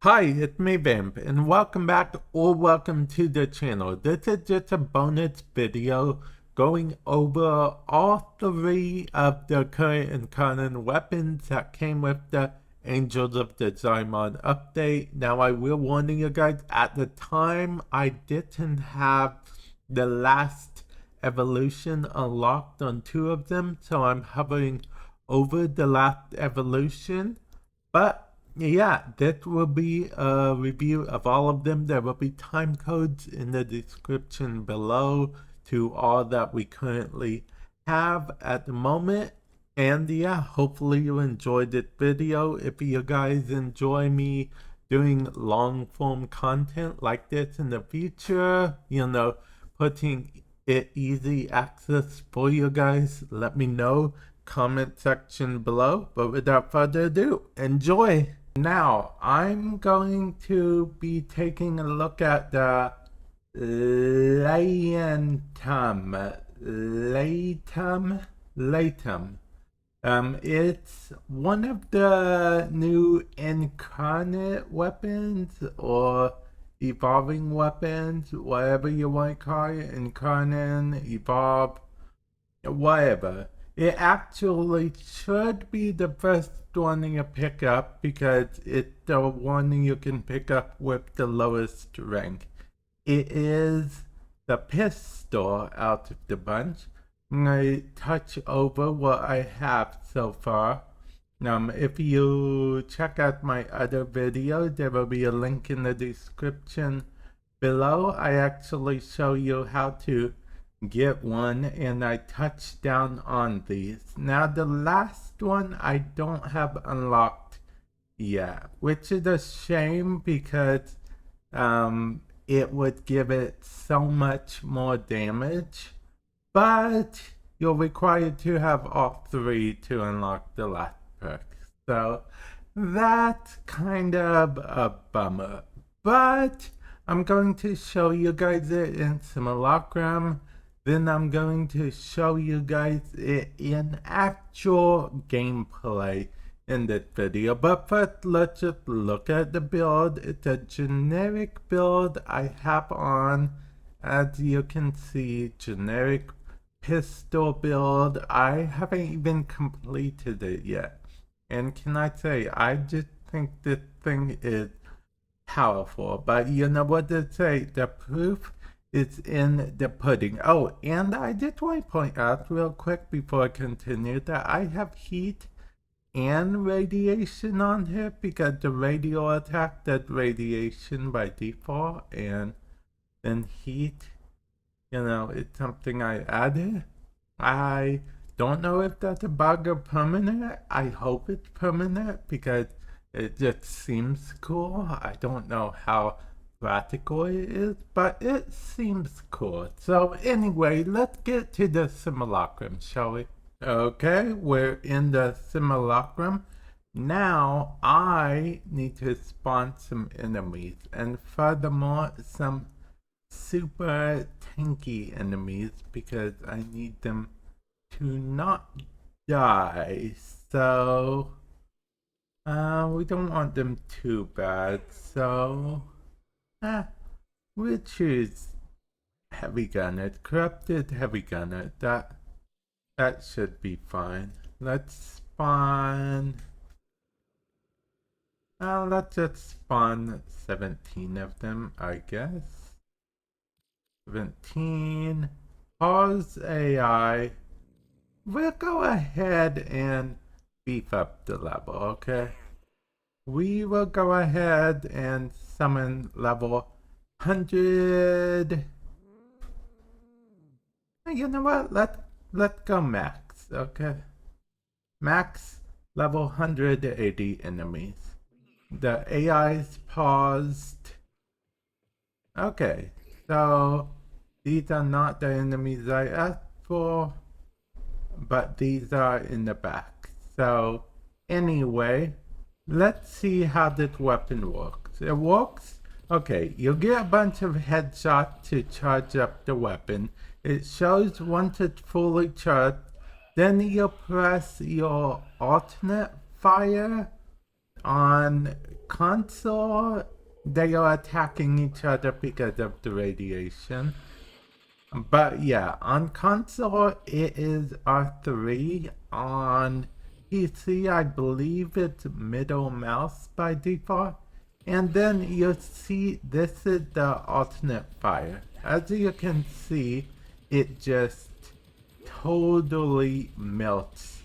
Hi, it's me Vamp, and welcome back or welcome to the channel. This is just a bonus video going over all three of the current Incarnon weapons that came with the Angels of the Zariman update. Now I will warn you guys, at the time I didn't have the last evolution unlocked on two of them, so I'm hovering over the last evolution. But yeah, that will be a review of all of them. There will be time codes in the description below to all that we currently have at the moment. And yeah, hopefully you enjoyed this video. If you guys enjoy me doing long form content like this in the future, putting it easy access for you guys, let me know. Comment section below. But without further ado, enjoy. Now I'm going to be taking a look at the Laetum. It's one of the new incarnate weapons or evolving weapons, whatever you want to call it, Incarnon, evolve, whatever. It actually should be the first one you pick up because it's the one you can pick up with the lowest rank. It is the pistol out of the bunch. I'm going to touch over what I have so far. If you check out my other video, there will be a link in the description below. I actually show you how to get one, and I touched down on these. Now the last one I don't have unlocked yet, which is a shame because it would give it so much more damage, but you're required to have all three to unlock the last perk, so that's kind of a bummer. But I'm going to show you guys it in Simulacrum. Then I'm going to show you guys it in actual gameplay in this video. But first, let's just look at the build. It's a generic build I have on. As you can see, generic pistol build. I haven't even completed it yet. And can I say, I just think this thing is powerful. But you know what they say, the proof is in the pudding. Oh, and I just want to point out real quick before I continue that I have heat and radiation on here because the radio attack does radiation by default, and then heat, it's something I added. I don't know if that's a bug or permanent. I hope it's permanent because it just seems cool. I don't know how practical it is, but it seems cool. So anyway, let's get to the simulacrum, shall we? Okay, we're in the simulacrum. Now I need to spawn some enemies, and furthermore some super tanky enemies because I need them to not die. So we don't want them too bad, so we'll choose heavy gunner, corrupted heavy gunner. That should be fine. Let's spawn. Let's just spawn 17 of them, I guess. 17. Pause AI. We'll go ahead and beef up the level, okay? We will go ahead and summon level 100. You know what? Let's go max, okay? Max level 180 enemies. The AI's paused. Okay, so these are not the enemies I asked for, but these are in the back. So anyway, let's see how this weapon works. It works. Okay, you'll get a bunch of headshots to charge up the weapon. It shows once it's fully charged. Then you'll press your alternate fire On console, they are attacking each other because of the radiation. But yeah, on console, it is R3. On PC, I believe it's middle mouse by default. And then you'll see this is the alternate fire. As you can see, it just totally melts.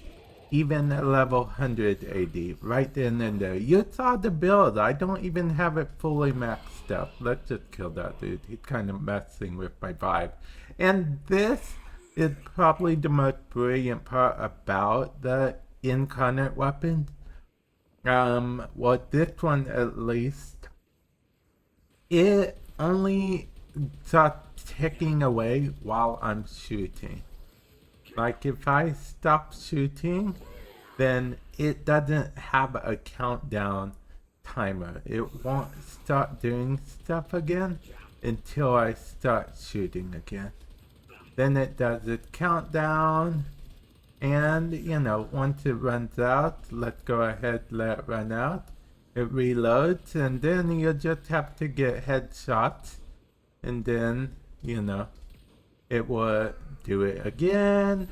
Even at level 180, right then and there. You saw the build. I don't even have it fully maxed up. Let's just kill that dude. He's kind of messing with my vibe. And this is probably the most brilliant part about the Incarnate weapon. Well, this one at least. It only starts ticking away while I'm shooting. Like if I stop shooting, then it doesn't have a countdown timer. It won't start doing stuff again until I start shooting again. Then it does its countdown, and you know, once it runs out, let's go ahead, let it run out. It reloads, and then you just have to get headshots, and then, you know, it will do it again,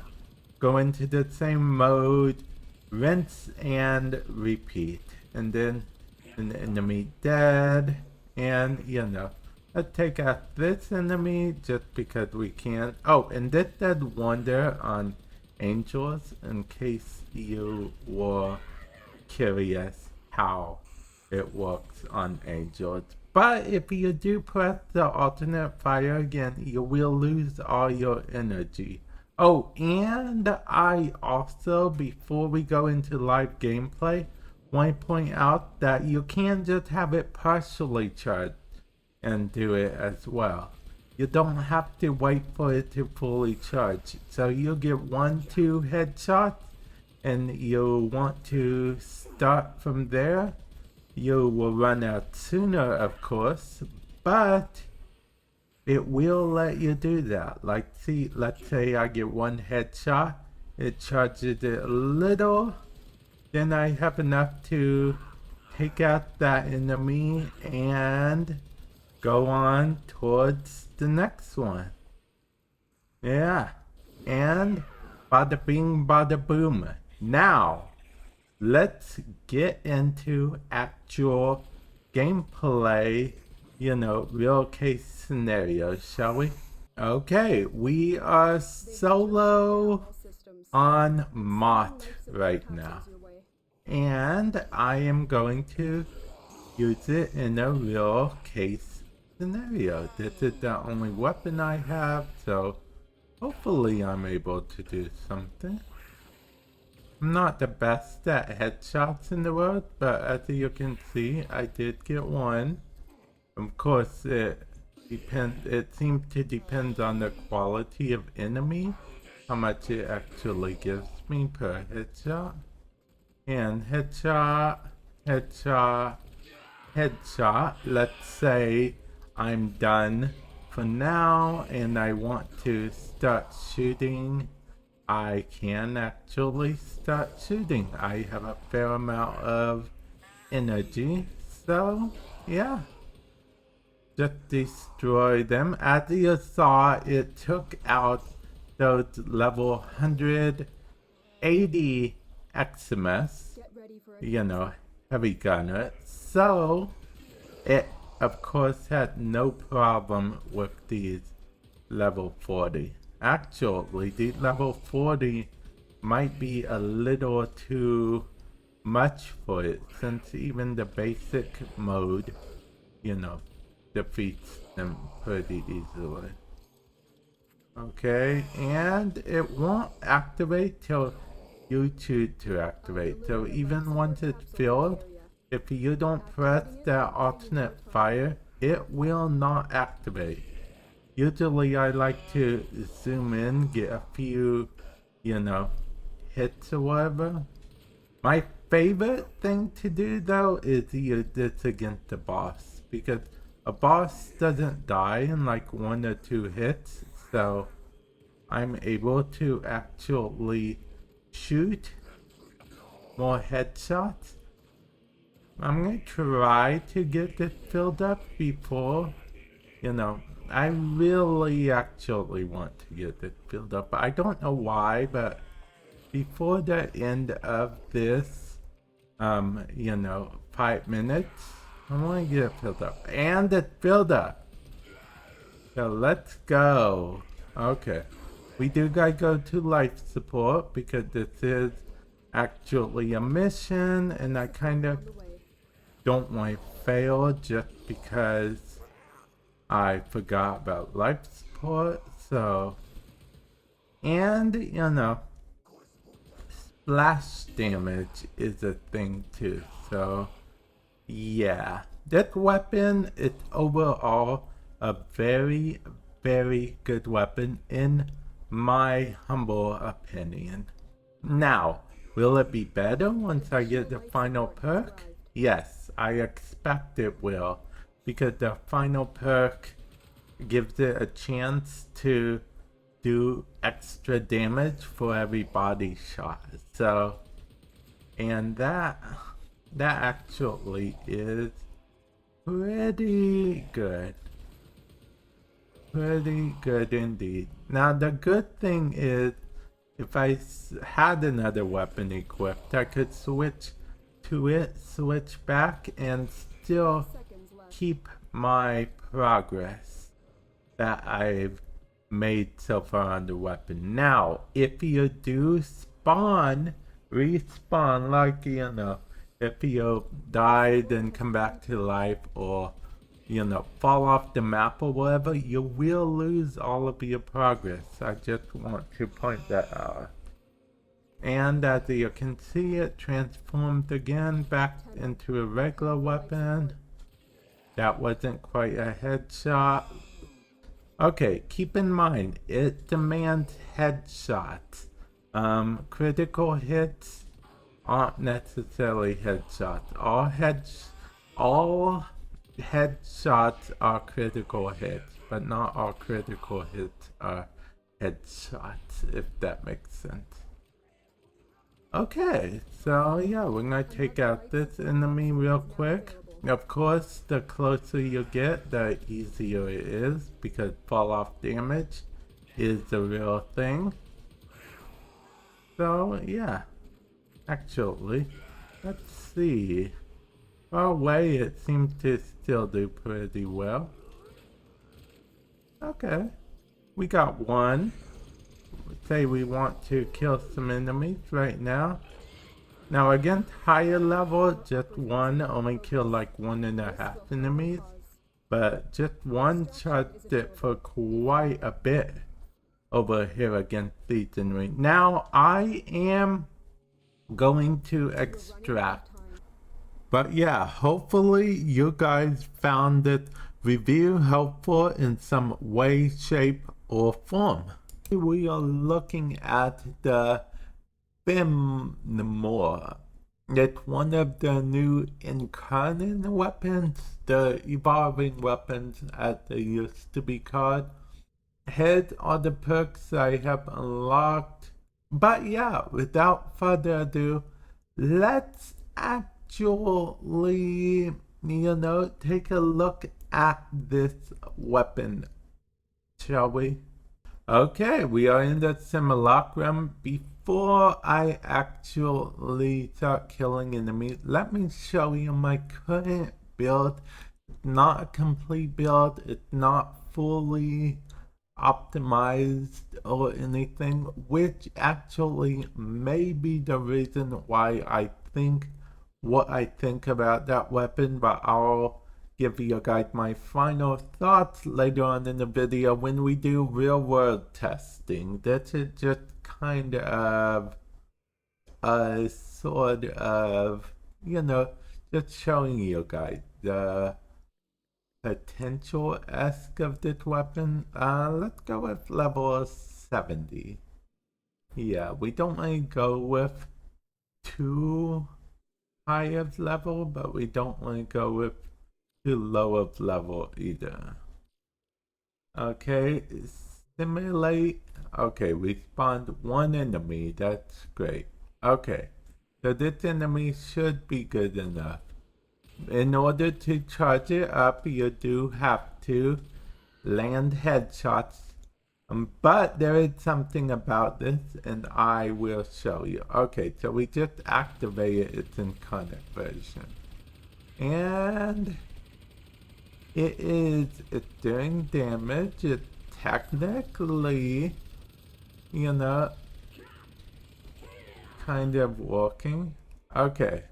go into the same mode, rinse and repeat. And then an enemy dead, and you know, let's take out this enemy just because we can. Oh, and this does wonder on angels in case you were curious how it works on angels. But if you do press the alternate fire again, you will lose all your energy. Oh, and I also, before we go into live gameplay, want to point out that you can just have it partially charged and do it as well. You don't have to wait for it to fully charge. So you'll get 1-2 headshots, and you'll want to start from there. You will run out sooner, of course, but it will let you do that. Like, see, let's say I get 1 headshot, it charges it a little, then I have enough to take out that enemy and go on towards the next one. Yeah, and bada bing, bada boom. Now, let's get into actual gameplay, you know, real case scenarios, shall we? Okay, we are solo on Mott right now. And I am going to use it in a real case scenario. This is the only weapon I have, so hopefully I'm able to do something. I'm not the best at headshots in the world, but as you can see, I did get 1. Of course, it seems to depend on the quality of enemy, how much it actually gives me per headshot. And headshot, headshot, headshot. Let's say I'm done for now and I want to start shooting. I can actually start shooting. I have a fair amount of energy, so yeah. Just destroy them. As you saw, it took out those level 180 XMS, you know, heavy gunner. So, it of course had no problem with these level 40. Actually, the level 40 might be a little too much for it, since even the basic mode, you know, defeats them pretty easily. Okay, and it won't activate till you choose to activate. So even once it's filled, if you don't press that alternate fire, it will not activate. Usually I like to zoom in, get a few, you know, hits or whatever. My favorite thing to do though is use this against the boss, because a boss doesn't die in like 1 or 2 hits, so I'm able to actually shoot more headshots. I'm gonna try to get it filled up before, I really actually want to get it filled up. I don't know why, but before the end of this, 5 minutes, I want to get it filled up. And it's filled up. So let's go. Okay. We do gotta go to life support because this is actually a mission, and I kind of don't want to fail just because I forgot about life support. So, and splash damage is a thing too. So, yeah, that weapon is overall a very, very good weapon in my humble opinion. Now, will it be better once I get the final perk? Yes, I expect it will, because the final perk gives it a chance to do extra damage for every body shot. So, and that actually is pretty good. Pretty good indeed. Now the good thing is, if I had another weapon equipped, I could switch to it, switch back, and still keep my progress that I've made so far on the weapon. Now, if you do respawn, like, if you died and come back to life, or, fall off the map or whatever, you will lose all of your progress. I just want to point that out. And as you can see, it transformed again back into a regular weapon. That wasn't quite a headshot. Okay, keep in mind, it demands headshots. Critical hits aren't necessarily headshots. All headshots are critical hits, but not all critical hits are headshots, if that makes sense. Okay, so yeah, we're gonna take out this enemy real quick. Of course, the closer you get, the easier it is, because fall off damage is the real thing. So yeah, actually, let's see. Far away, it seems to still do pretty well. Okay, we got one. Say we want to kill some enemies right now. Now against higher level, just one only kill like 1.5 enemies, but just one charged it for quite a bit over here against these enemies. Now I am going to extract. But yeah, hopefully you guys found this review helpful in some way, shape, or form. We are looking at the Phenmor. It's one of the new Incarnon weapons, the evolving weapons as they used to be called. Here are the perks I have unlocked. But yeah, without further ado, let's actually, take a look at this weapon, shall we? Okay, we are in the simulacrum. Before I actually start killing enemies, let me show you my current build. It's not a complete build, it's not fully optimized or anything, which actually may be the reason why I think what I think about that weapon, but I'll give you guys my final thoughts later on in the video when we do real world testing. This is just kind of a sort of, just showing you guys the potential-esque of this weapon. Let's go with level 70. Yeah, we don't want to go with too high of level, but we don't want to go with too low of level either. Okay, simulate. Okay, we spawned one enemy. That's great. Okay, so this enemy should be good enough. in order to charge it up, you do have to land headshots. But there is something about this, and I will show you. Okay, so we just activated its incarnate version. And it's doing damage. It's technically, you know, kind of working. Okay,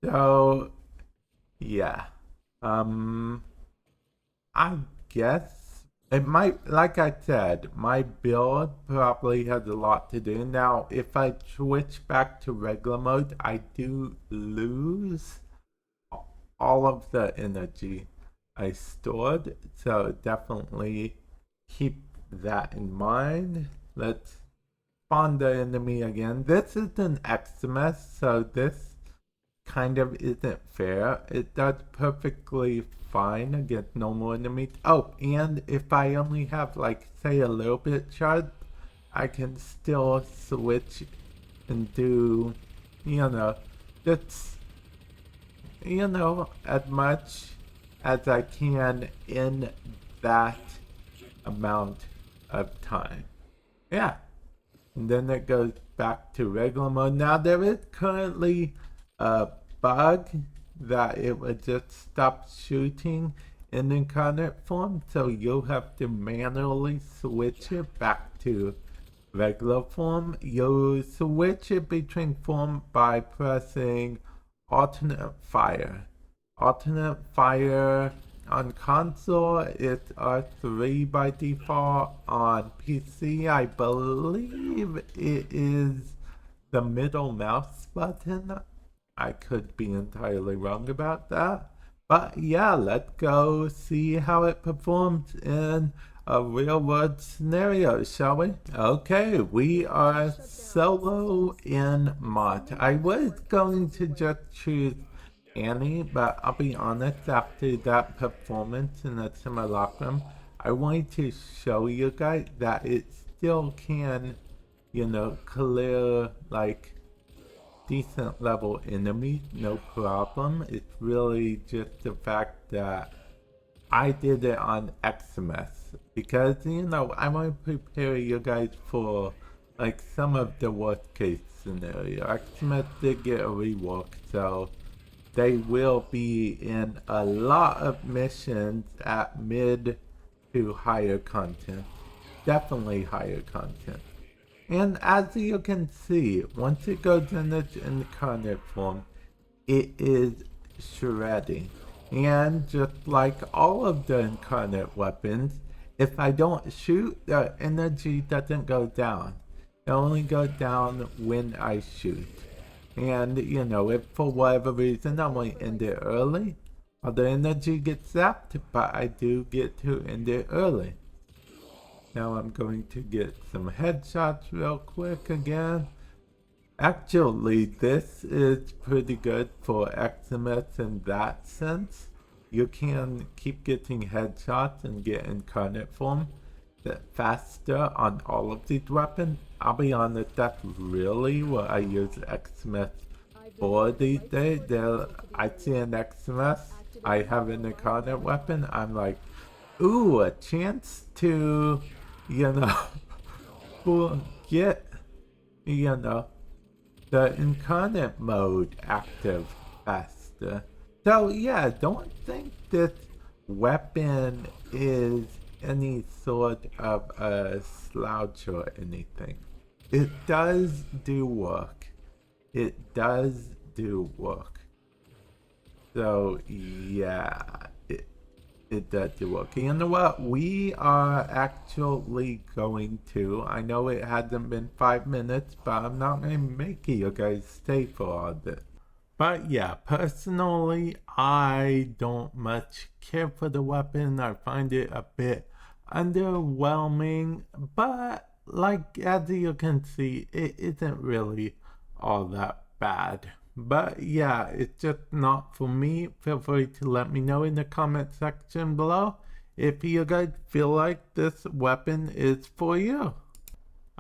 so yeah, I guess it might, like I said, my build probably has a lot to do. Now, if I switch back to regular mode, I do lose all of the energy I stored, so definitely keep that in mind. Let's spawn the enemy again. This is an XMS, so this kind of isn't fair. It does perfectly fine against normal enemies. Oh, and if I only have, like, say a little bit charge, I can still switch and do, just, as much as I can in that amount of time. Yeah. And then it goes back to regular mode. Now there is currently a bug that it would just stop shooting in incarnate form, so you'll have to manually switch it back to regular form. You'll switch it between form by pressing alternate fire. Alternate fire on console, it's R3 by default. On PC, I believe it is the middle mouse button. I could be entirely wrong about that. But yeah, let's go see how it performs in a real world scenario, shall we? Okay, we are solo in Mott. I was going to just choose Annie, but I'll be honest, after that performance in the simulacrum, I wanted to show you guys that it still can, clear, like, decent level enemies, no problem. It's really just the fact that I did it on XMS, because, I want to prepare you guys for, like, some of the worst case scenario. XMS did get a rework, so they will be in a lot of missions at mid to higher content. Definitely higher content. And as you can see, once it goes in its incarnate form, it is shredding. And just like all of the incarnate weapons, if I don't shoot, the energy doesn't go down. It only goes down when I shoot. And, if for whatever reason I want to end it early, all the energy gets zapped, but I do get to end it early. Now I'm going to get some headshots real quick again. Actually, this is pretty good for XMS in that sense. You can keep getting headshots and get incarnate form faster on all of these weapons. I'll be honest, that's really what I use XMS for these days. I see an XMS, I have an incarnate weapon, I'm like, ooh, a chance to, get, the incarnate mode active faster. So yeah, don't think this weapon is any sort of a slouch or anything. It does do work. It does do work. So yeah, it does do work. You know what? We are actually going to, I know it hasn't been 5 minutes, but I'm not going to make you guys stay for all this. But yeah, personally, I don't much care for the weapon. I find it a bit underwhelming, but like as you can see, it isn't really all that bad. But yeah, it's just not for me. Feel free to let me know in the comment section below if you guys feel like this weapon is for you.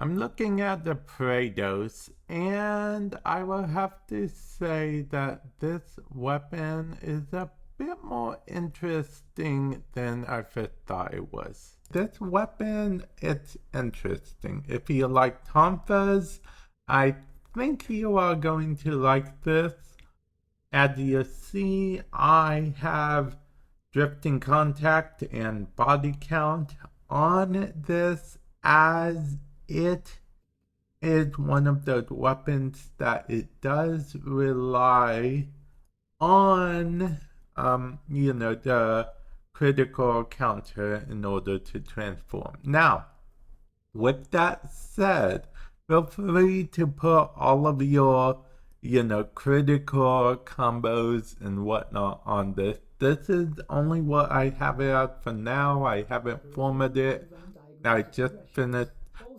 I'm looking at the Praedos, and I will have to say that this weapon is a bit more interesting than I first thought it was. This weapon, it's interesting. If you like tonfas, I think you are going to like this. As you see, I have drifting contact and body count on this, as it is one of those weapons that it does rely on, the critical counter in order to transform. Now, with that said, feel free to put all of your, critical combos and whatnot on this. This is only what I have it out for now. I haven't formatted it. I just finished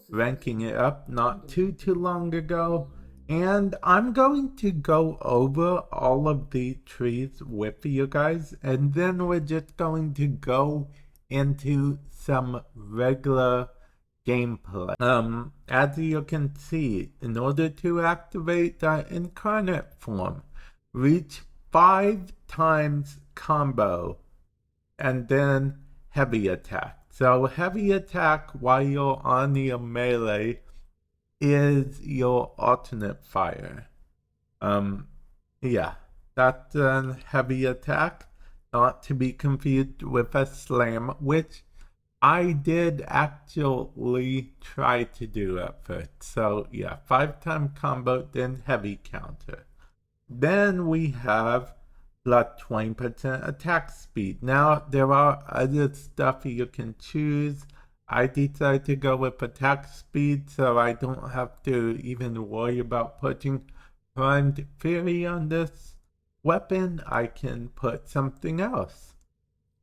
ranking it up not too long ago. And I'm going to go over all of the trees with you guys, and then we're just going to go into some regular gameplay. As you can see, in order to activate the incarnate form, reach 5 times combo and then heavy attack. So heavy attack while you're on your melee is your alternate fire. Yeah, that's a heavy attack, not to be confused with a slam, which I did actually try to do at first. So yeah, 5-time combo, then heavy counter. Then we have plus 20% attack speed. Now there are other stuff you can choose. I decided to go with attack speed so I don't have to even worry about putting primed fury on this weapon. I can put something else.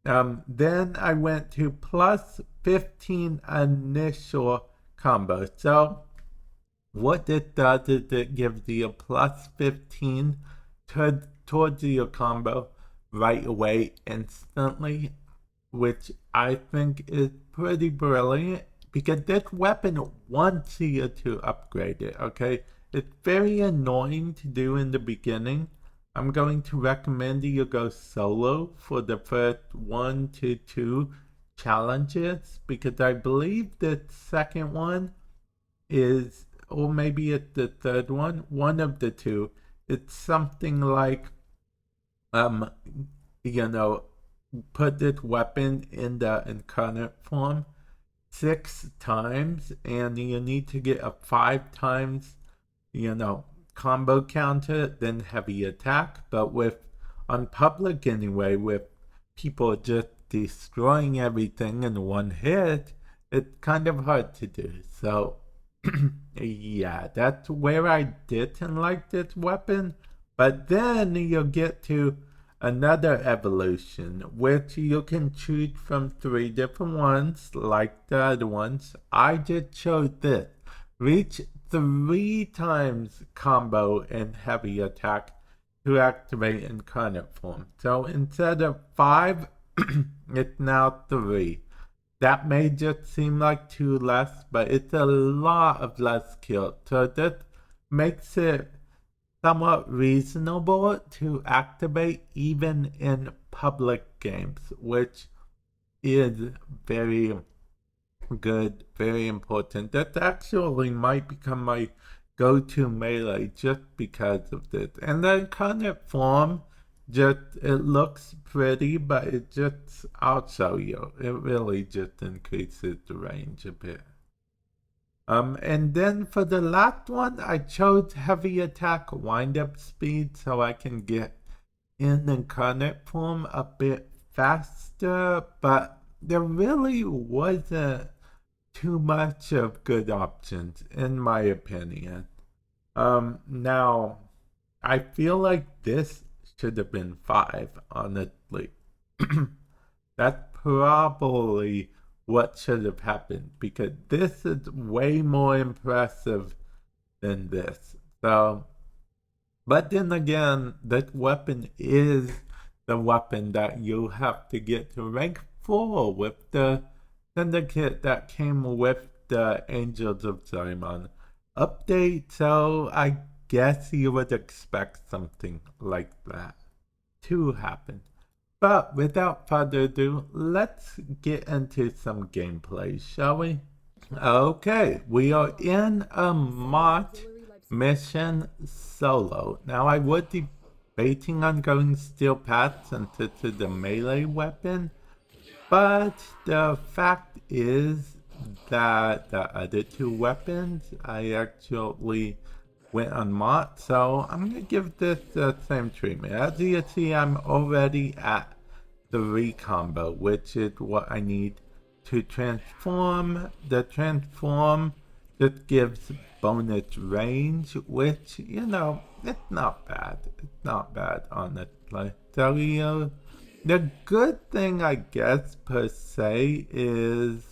Then I went to plus 15 initial combo. So what it does is it gives you a plus 15 towards your combo right away instantly, which I think is pretty brilliant because this weapon wants you to upgrade it, okay? It's very annoying to do in the beginning. I'm going to recommend you go solo for the first 1 to 2 challenges, because I believe the second one is, or maybe it's the third one of the two. It's something like, put this weapon in the incarnate form 6 times, and you need to get a 5 times, combo counter, then heavy attack. But on public anyway, with people just destroying everything in one hit, it's kind of hard to do. So yeah, that's where I didn't like this weapon. But then you'll get to another evolution, which you can choose from 3 different ones, like the other ones. I just chose this. Reach 3 times combo and heavy attack to activate incarnate form. So instead of 5, it's now 3. That may just seem like 2 less, but it's a lot of less kills. So this makes it somewhat reasonable to activate even in public games, which is very good, very important. That actually might become my go-to melee just because of this. And the incarnate form, it looks pretty, but I'll show you, it really just increases the range a bit. And then for the last one, I chose heavy attack wind-up speed so I can get in incarnate form a bit faster, but there really wasn't too much of good options in my opinion. Now, I feel like this should have been 5, honestly. That's probably what should have happened, because this is way more impressive than this. So, but then again, that weapon is the weapon that you have to get to rank 4 with the syndicate that came with the Angels of Zariman update, so I guess you would expect something like that to happen. But without further ado, let's get into some gameplay, shall we? Okay, we are in a mod mission solo. Now, I was debating on going Steel Path since it's the melee weapon, but the fact is that the other two weapons I actually went on mod, so I'm going to give this the same treatment. As you can see, I'm already at 3 combo, which is what I need to transform. The transform just gives bonus range, which, you know, it's not bad. It's not bad, honestly. So, the good thing, I guess, per se, is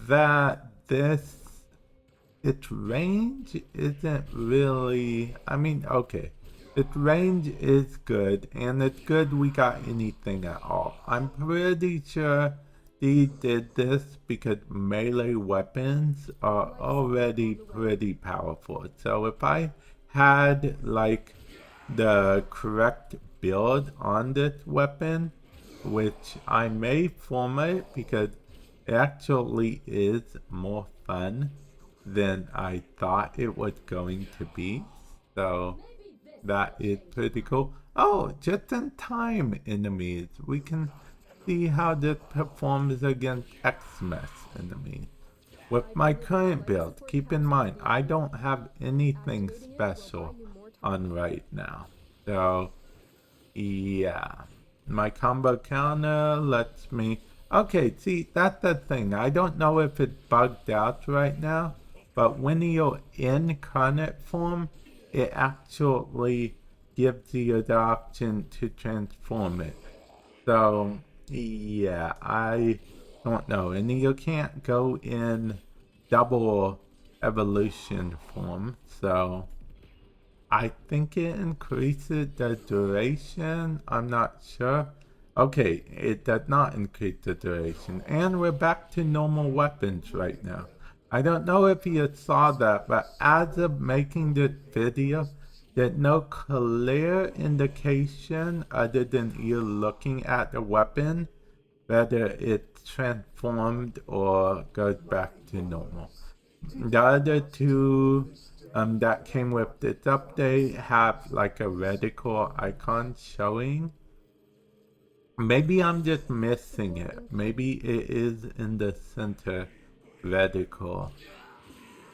that its range isn't really, I mean, okay. Its range is good, and it's good we got anything at all. I'm pretty sure they did this because melee weapons are already pretty powerful. So if I had, like, the correct build on this weapon, which I may form it because it actually is more fun than I thought it was going to be. So that is pretty cool. Oh, just in time enemies. We can see how this performs against Xmas enemies. With my current build, keep in mind, I don't have anything special on right now. So, yeah. My combo counter lets me... Okay, see, that's the thing. I don't know if it's bugged out right now, but when you're in incarnate form, it actually gives you the option to transform it. So, yeah, I don't know. And you can't go in double evolution form, so I think it increases the duration. I'm not sure. Okay, it does not increase the duration. And we're back to normal weapons right now. I don't know if you saw that, but as of making this video, there's no clear indication other than you looking at the weapon, whether it's transformed or goes back to normal. The other two that came with this update have like a reticle icon showing. Maybe I'm just missing it. Maybe it is in the center reticle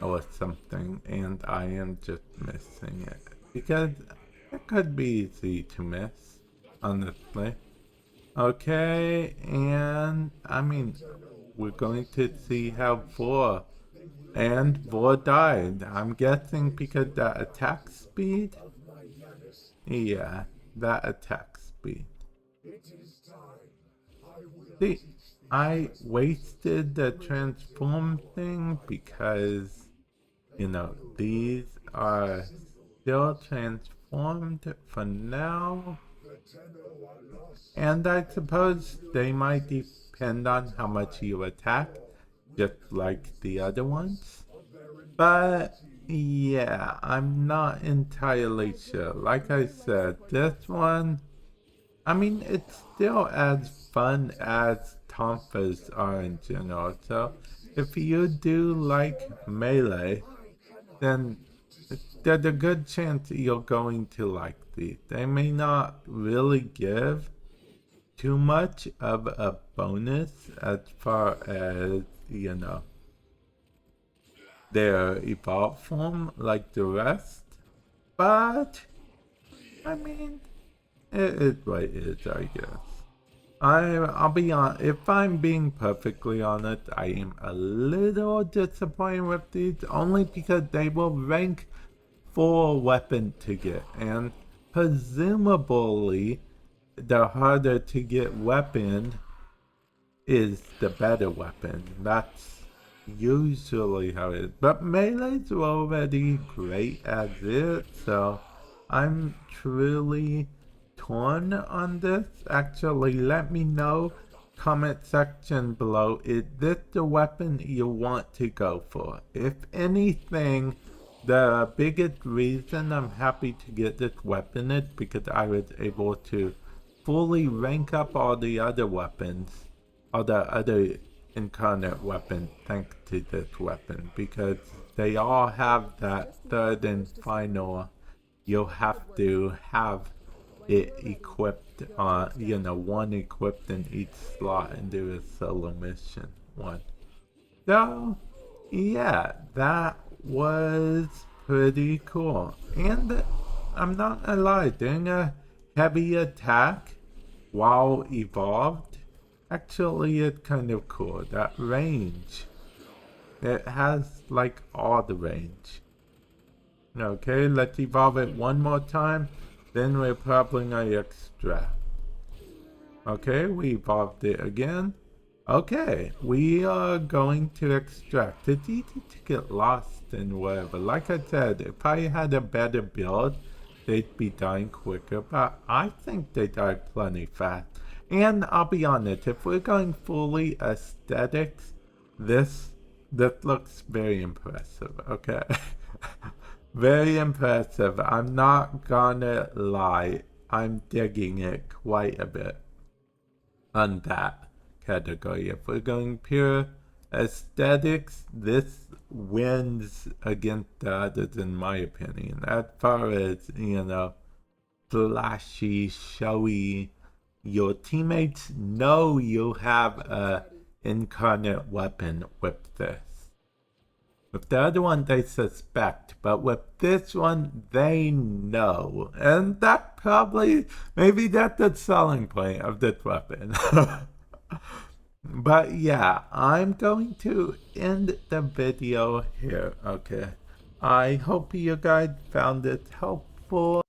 or something, and I am just missing it. Because it could be easy to miss, honestly. Okay, and I mean, we're going to see how Vor died. I'm guessing because that attack speed? Yeah, that attack speed. See, I wasted the transform thing because, you know, these are still transformed for now. And I suppose they might depend on how much you attack, just like the other ones. But yeah, I'm not entirely sure. Like I said, this one, I mean, it's still as fun as Tonfas are in general. So if you do like melee, then there's a good chance you're going to like these. They may not really give too much of a bonus as far as, you know, their evolved form like the rest, but I mean, it is what it is, I guess. I'll be honest, if I'm being perfectly honest, I am a little disappointed with these, only because they will rank for a weapon to get, and presumably the harder to get weapon is the better weapon. That's usually how it is. But melee's already great as it, so I'm truly torn on this. Actually, let me know comment section below, is this the weapon you want to go for? If anything, the biggest reason I'm happy to get this weapon is because I was able to fully rank up all the other weapons, all the other incarnate weapons, thanks to this weapon, because they all have that third and final, you'll have to have it equipped on, one equipped in each slot and do a solo mission one. So, yeah, that was pretty cool. And I'm not gonna lie, doing a heavy attack while evolved, actually it's kind of cool. That range, it has like all the range. Okay, let's evolve it one more time, then we're probably gonna extract. Okay, we evolved it again. Okay, we are going to extract. It's easy to get lost in whatever. Like I said, if I had a better build, they'd be dying quicker, but I think they die plenty fast. And I'll be honest, if we're going fully aesthetics, this looks very impressive, okay? Very impressive. I'm not gonna lie. I'm digging it quite a bit on that category. If we're going pure aesthetics, this wins against the others in my opinion. As far as, flashy, showy, your teammates know you have a incarnate weapon with this. With the other one, they suspect, but with this one, they know. And that probably, maybe that's the selling point of this weapon. But yeah, I'm going to end the video here, okay? I hope you guys found it helpful.